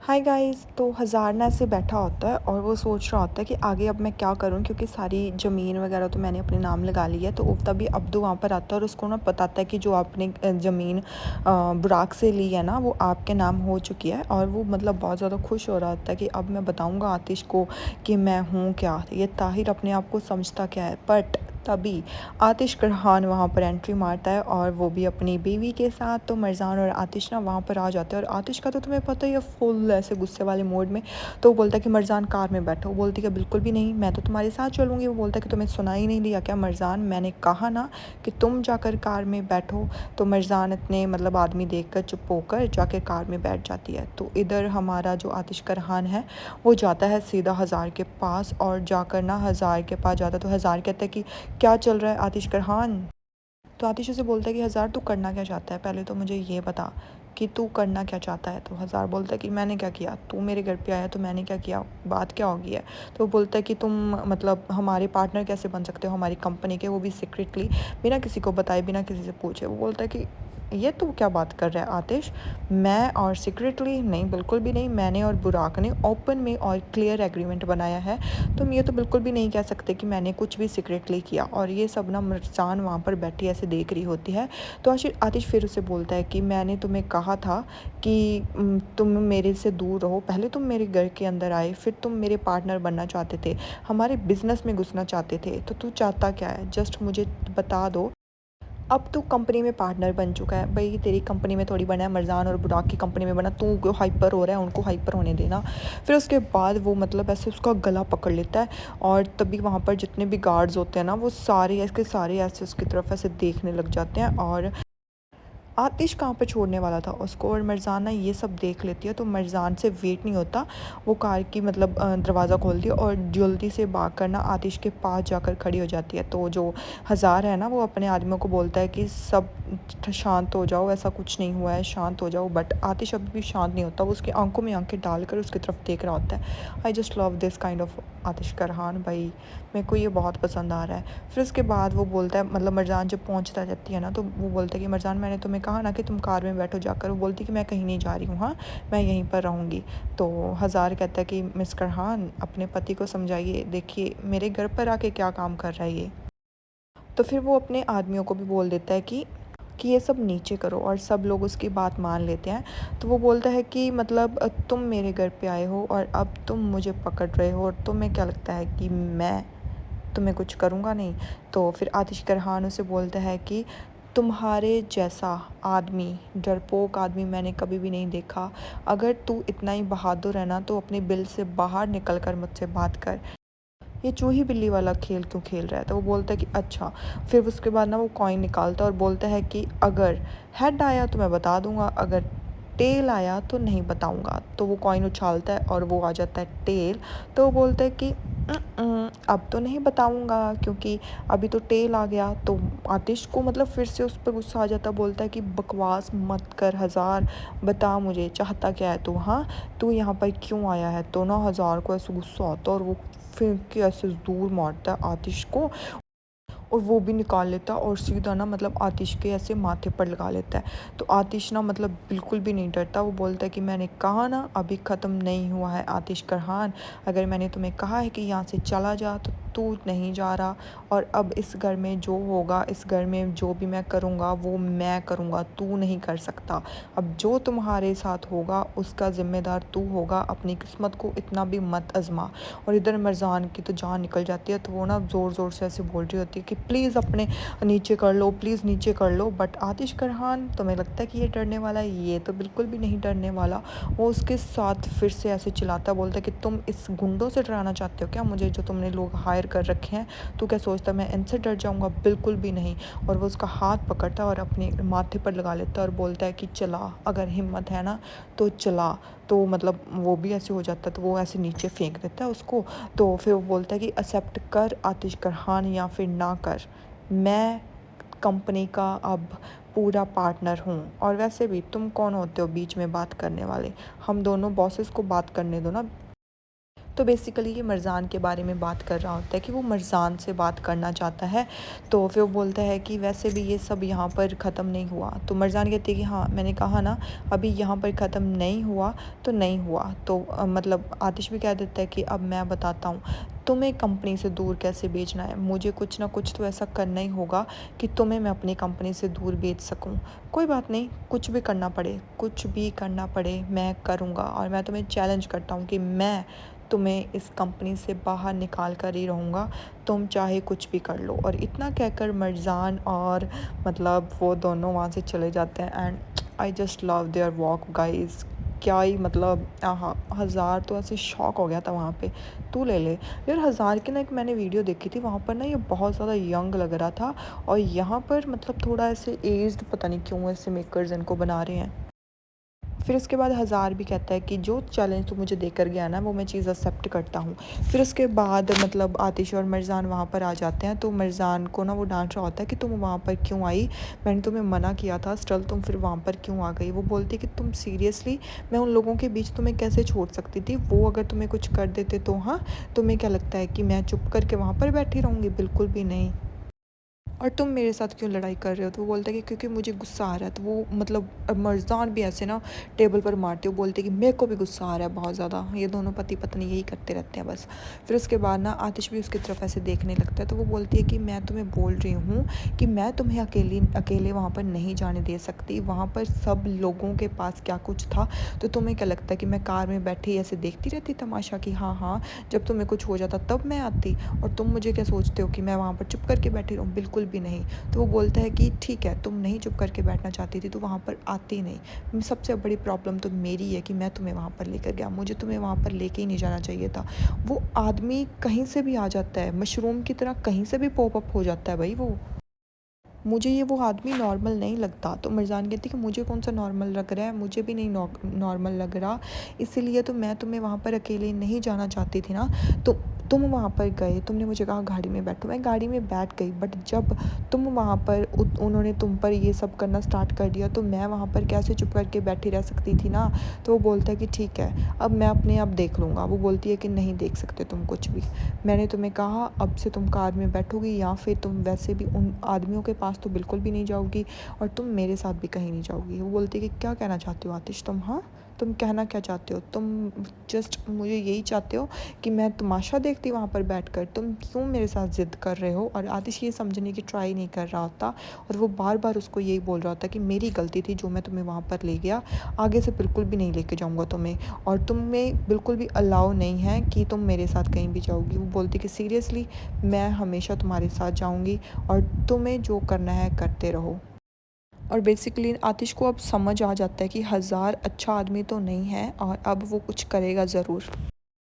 Hi guys. तो हज़ार ना ऐसे बैठा होता है और वो सोच रहा होता है कि आगे अब मैं क्या करूं, क्योंकि सारी ज़मीन वगैरह तो मैंने अपने नाम लगा ली है। तो तभी अब्दू वहाँ पर आता है और उसको ना बताता है कि जो आपने ज़मीन बुराक से ली है ना, वो आपके नाम हो चुकी है। और वो मतलब बहुत ज़्यादा खुश हो रहा होता है कि अब मैं बताऊँगा आतिश को कि मैं हूँ क्या, ये ताहिर अपने आप को समझता क्या है। बट तभी आतिश करहान वहाँ पर एंट्री मारता है और वो भी अपनी बीवी के साथ। तो मरजान और आतिश ना वहाँ पर आ जाते हैं और आतिश का तो तुम्हें पता ही है, फुल ऐसे गुस्से वाले मोड में। तो वो बोलता है कि मरजान कार में बैठो। वो बोलती है कि बिल्कुल भी नहीं, मैं तो तुम्हारे साथ चलूँगी। वो बोलता है कि तुम्हें सुना ही नहीं दिया क्या मरजान, मैंने कहा ना कि तुम जाकर कार में बैठो। तो मरजान इतने मतलब आदमी देख कर चुप होकर जाकर कार में बैठ जाती है। तो इधर हमारा जो आतिश करहान है वो जाता है सीधा हज़ार के पास और जाकर ना हज़ार के पास जाता है। तो हज़ार कहता है कि क्या चल रहा है आतिश करहान। तो आतिश उसे बोलता है कि हज़ार तू करना क्या चाहता है, पहले तो मुझे ये बता कि तू करना क्या चाहता है। तो हज़ार बोलता है कि मैंने क्या किया, तू मेरे घर पे आया तो मैंने क्या किया, बात क्या होगी है। तो वो बोलता है कि तुम मतलब हमारे पार्टनर कैसे बन सकते हो हमारी कंपनी के, वो भी सीक्रेटली, बिना किसी को बताए, बिना किसी से पूछे। वो बोलता है कि ये तू क्या बात कर रहा है आतिश, मैं और सीक्रेटली नहीं, बिल्कुल भी नहीं। मैंने और बुराक ने ओपन में और क्लियर एग्रीमेंट बनाया है। तुम ये तो बिल्कुल भी नहीं कह सकते कि मैंने कुछ भी सीक्रेटली किया। और ये सब ना मरजान वहाँ पर बैठी ऐसे देख रही होती है। तो आतिश फिर उसे बोलता है कि मैंने तुम्हें कहा था कि तुम मेरे से दूर रहो। पहले तुम मेरे घर के अंदर आए, फिर तुम मेरे पार्टनर बनना चाहते थे, हमारे बिजनेस में घुसना चाहते थे। तो तू चाहता क्या है, जस्ट मुझे बता दो। अब तू कंपनी में पार्टनर बन चुका है भाई, तेरी कंपनी में थोड़ी बना है, मरजान और बुराक की कंपनी में बना। तू क्यों हाइपर हो रहा है, उनको हाइपर होने देना। फिर उसके बाद वो मतलब ऐसे उसका गला पकड़ लेता है और तभी वहाँ पर जितने भी गार्ड्स होते हैं ना, वो सारे ऐसे सारे ऐसे उसकी तरफ ऐसे देखने लग जाते हैं। और आतिश कहाँ पे छोड़ने वाला था उसको, और मरजाना ये सब देख लेती है। तो मरजान से वेट नहीं होता, वो कार की मतलब दरवाज़ा खोलती है और जल्दी से भाग कर ना आतिश के पास जाकर खड़ी हो जाती है। तो जो हज़ार है ना, वो अपने आदमियों को बोलता है कि सब शांत हो जाओ, ऐसा कुछ नहीं हुआ है, शांत हो जाओ। बट आतिश अभी भी शांत नहीं होता, वो उसकी आंखों में आंखें डालकर उसकी तरफ देख रहा होता है। I just love this kind of Aatish Karhan भाई, मेरे को ये बहुत पसंद आ रहा है। फिर उसके बाद वो बोलता है, मतलब मरजान जब पहुंचता जाती है ना, तो वो बोलता है कि मरजान मैंने तुम्हें कहा ना कि तुम कार में बैठो जाकर। वो बोलती कि मैं कहीं नहीं जा रही हूँ, हाँ मैं यहीं पर रहूँगी। तो हज़ार कहता है कि मिस करहान अपने पति को समझाइए, देखिए मेरे घर पर आके क्या काम कर रहा है ये। तो फिर वो अपने आदमियों को भी बोल देता है कि ये सब नीचे करो, और सब लोग उसकी बात मान लेते हैं। तो वो बोलता है कि मतलब तुम मेरे घर पे आए हो और अब तुम मुझे पकड़ रहे हो, और तुम्हें क्या लगता है कि मैं तुम्हें कुछ करूँगा नहीं। तो फिर आतिश करहान उसे बोलता है कि तुम्हारे जैसा आदमी, डरपोक आदमी मैंने कभी भी नहीं देखा। अगर तू इतना ही बहादुर है ना, तो अपनी बिल से बाहर निकल कर मुझसे बात कर, ये चूही बिल्ली वाला खेल क्यों खेल रहा है। तो वो बोलता है कि अच्छा। फिर उसके बाद ना वो कॉइन निकालता है और बोलता है कि अगर हेड आया तो मैं बता दूंगा, अगर टेल आया तो नहीं बताऊंगा। तो वो कॉइन उछालता है और वो आ जाता है टेल। तो वो बोलता है कि अब तो नहीं बताऊंगा क्योंकि अभी तो टेल आ गया। तो आतिश को मतलब फिर से उस पर गुस्सा आ जाता, बोलता है कि बकवास मत कर हज़ार, बता मुझे चाहता क्या है तू, हाँ तू यहाँ पर क्यों आया है। तो ना हज़ार को ऐसे गुस्सा आता है और वो फेंक के ऐसे दूर मारता है आतिश को, और वो भी निकाल लेता है और सीधा ना मतलब आतिश के ऐसे माथे पर लगा लेता है। तो आतिश ना मतलब बिल्कुल भी नहीं डरता, वो बोलता है कि मैंने कहा ना अभी ख़त्म नहीं हुआ है आतिश करहान, अगर मैंने तुम्हें कहा है कि यहाँ से चला जा तो तू नहीं जा रहा। और अब इस घर में जो होगा, इस घर में जो भी मैं करूँगा वो मैं करूँगा, तू नहीं कर सकता। अब जो तुम्हारे साथ होगा उसका ज़िम्मेदार तू होगा, अपनी किस्मत को इतना भी मत आजमा। और इधर मरजान की तो जान निकल जाती है। तो वो ना ज़ोर ज़ोर से ऐसे बोल रही होती है कि प्लीज़ अपने नीचे कर लो, प्लीज़ नीचे कर लो। बट आतिश करहान, तुम्हें लगता है कि ये डरने वाला है, ये तो बिल्कुल भी नहीं डरने वाला। वो उसके साथ फिर से ऐसे चिल्लाता, बोलता है कि तुम इस गुंडों से डराना चाहते हो क्या मुझे, जो तुमने लोग हायर कर रखे हैं। तू क्या सोचता मैं इनसे डर जाऊँगा, बिल्कुल भी नहीं। और वो उसका हाथ पकड़ता है और अपने माथे पर लगा लेता है और बोलता है कि चला, अगर हिम्मत है ना तो चला। तो मतलब वो भी ऐसे हो जाता है, तो वो ऐसे नीचे फेंक देता है उसको। तो फिर वो बोलता है कि एक्सेप्ट कर आतिश करहान या फिर ना कर, मैं कंपनी का अब पूरा पार्टनर हूँ। और वैसे भी तुम कौन होते हो बीच में बात करने वाले, हम दोनों बॉसेस को बात करने दो ना। तो बेसिकली ये मरज़ान के बारे में बात कर रहा होता है कि वो मरज़ान से बात करना चाहता है। तो फिर वो बोलता है कि वैसे भी ये सब यहाँ पर ख़त्म नहीं हुआ। तो मरज़ान कहती है कि हाँ, मैंने कहा ना अभी यहाँ पर ख़त्म नहीं हुआ तो नहीं हुआ। तो मतलब आतिश भी कह देता है कि अब मैं बताता हूँ तुम्हें कंपनी से दूर कैसे भेजना है। मुझे कुछ ना कुछ तो ऐसा करना ही होगा कि तुम्हें मैं अपनी कंपनी से दूर भेज सकूं। कोई बात नहीं, कुछ भी करना पड़े मैं करूँगा, और मैं तुम्हें चैलेंज करता हूँ कि मैं तुम्हें इस कंपनी से बाहर निकाल कर ही रहूँगा, तुम चाहे कुछ भी कर लो। और इतना कहकर मरज़ान और मतलब वो दोनों वहाँ से चले जाते हैं। And I just love their walk guys. क्या ही मतलब आहा, हज़ार तो ऐसे शॉक हो गया था वहाँ पे। तू ले ले यार, हज़ार की ना एक मैंने वीडियो देखी थी, वहाँ पर ना ये बहुत ज़्यादा यंग लग रहा था, और यहाँ पर मतलब थोड़ा ऐसे एज्ड, पता नहीं क्यों ऐसे मेकर्स इनको बना रहे हैं। फिर उसके बाद हज़ार भी कहता है कि जो चैलेंज तू मुझे देकर गया ना वो मैं चीज़ एक्सेप्ट करता हूँ। फिर उसके बाद मतलब आतिश और मरज़ान वहाँ पर आ जाते हैं। तो मरज़ान को ना वो डांट रहा होता है कि तुम वहाँ पर क्यों आई, मैंने तुम्हें मना किया था, स्टिल तुम फिर वहाँ पर क्यों आ गई। वो बोलती है कि तुम सीरियसली, मैं उन लोगों के बीच तुम्हें कैसे छोड़ सकती थी, वो अगर तुम्हें कुछ कर देते तो हाँ, तुम्हें क्या लगता है कि मैं चुप करके वहाँ पर बैठी रहूँगी, बिल्कुल भी नहीं। और तुम मेरे साथ क्यों लड़ाई कर रहे हो। तो वो बोलता है कि क्योंकि मुझे गुस्सा आ रहा है। तो वो मतलब मर्जान भी ऐसे ना टेबल पर मारते हो, बोलते कि मेरे को भी गुस्सा आ रहा है बहुत ज़्यादा। ये दोनों पति पत्नी यही करते रहते हैं बस। फिर उसके बाद ना आतिश भी उसकी तरफ ऐसे देखने लगता है। तो वो बोलती है कि मैं तुम्हें बोल रही हूँ कि मैं तुम्हें अकेले वहाँ पर नहीं जाने दे सकती, वहाँ पर सब लोगों के पास क्या कुछ था। तो तुम्हें क्या लगता है कि मैं कार में बैठी ऐसे देखती रहती तमाशा कि हाँ हाँ, जब तुम्हें कुछ हो जाता तब मैं आती, और तुम मुझे क्या सोचते हो कि मैं वहाँ पर चुप करके बैठी रहूँ, बिल्कुल भी नहीं। तो वो बोलता है कि ठीक है, तुम नहीं चुप करके बैठना चाहती थी तो वहाँ पर आती नहीं। सबसे बड़ी प्रॉब्लम तो मेरी है कि मैं तुम्हें वहाँ पर लेकर गया, मुझे तुम्हें वहाँ पर लेके ही नहीं जाना चाहिए था। वो आदमी कहीं से भी आ जाता है, मशरूम की तरह कहीं से भी पॉप अप हो जाता है भाई वो। मुझे ये वो आदमी नॉर्मल नहीं लगता। तो मिर्ज़ान कहती कि मुझे कौन सा नॉर्मल लग रहा है, मुझे भी नहीं नॉर्मल लग रहा, इसीलिए तो मैं तुम्हें वहाँ पर अकेले नहीं जाना चाहती थी ना। तो तुम वहाँ पर गए, तुमने मुझे कहा गाड़ी में बैठो, मैं गाड़ी में बैठ गई, बट जब तुम वहाँ पर उन्होंने तुम पर ये सब करना स्टार्ट कर दिया तो मैं वहाँ पर कैसे चुप करके बैठी रह सकती थी ना। तो वो बोलता है कि ठीक है, अब मैं अपने आप देख लूँगा। वो बोलती है कि नहीं देख सकते तुम कुछ भी, मैंने तुम्हें कहा अब से तुम कार में बैठोगी, या फिर तुम वैसे भी उन आदमियों के पास तो बिल्कुल भी नहीं जाओगी, और तुम मेरे साथ भी कहीं नहीं जाओगी। वो बोलती है कि क्या कहना चाहते हो आतिश तुम, हाँ तुम कहना क्या चाहते हो, तुम जस्ट मुझे यही चाहते हो कि मैं तमाशा देखती वहाँ पर बैठकर, तुम क्यों मेरे साथ ज़िद कर रहे हो। और आतिश ये समझने की ट्राई नहीं कर रहा होता, और वो बार बार उसको यही बोल रहा होता कि मेरी गलती थी जो मैं तुम्हें वहाँ पर ले गया, आगे से बिल्कुल भी नहीं लेके जाऊँगा तुम्हें, और तुम्हें बिल्कुल भी अलाउ नहीं है कि तुम मेरे साथ कहीं भी जाओगी। वो बोलती कि सीरियसली मैं हमेशा तुम्हारे साथ जाऊँगी, और तुम्हें जो करना है करते रहो। और बेसिकली आतिश को अब समझ आ जाता है कि हज़ार अच्छा आदमी तो नहीं है, और अब वो कुछ करेगा ज़रूर।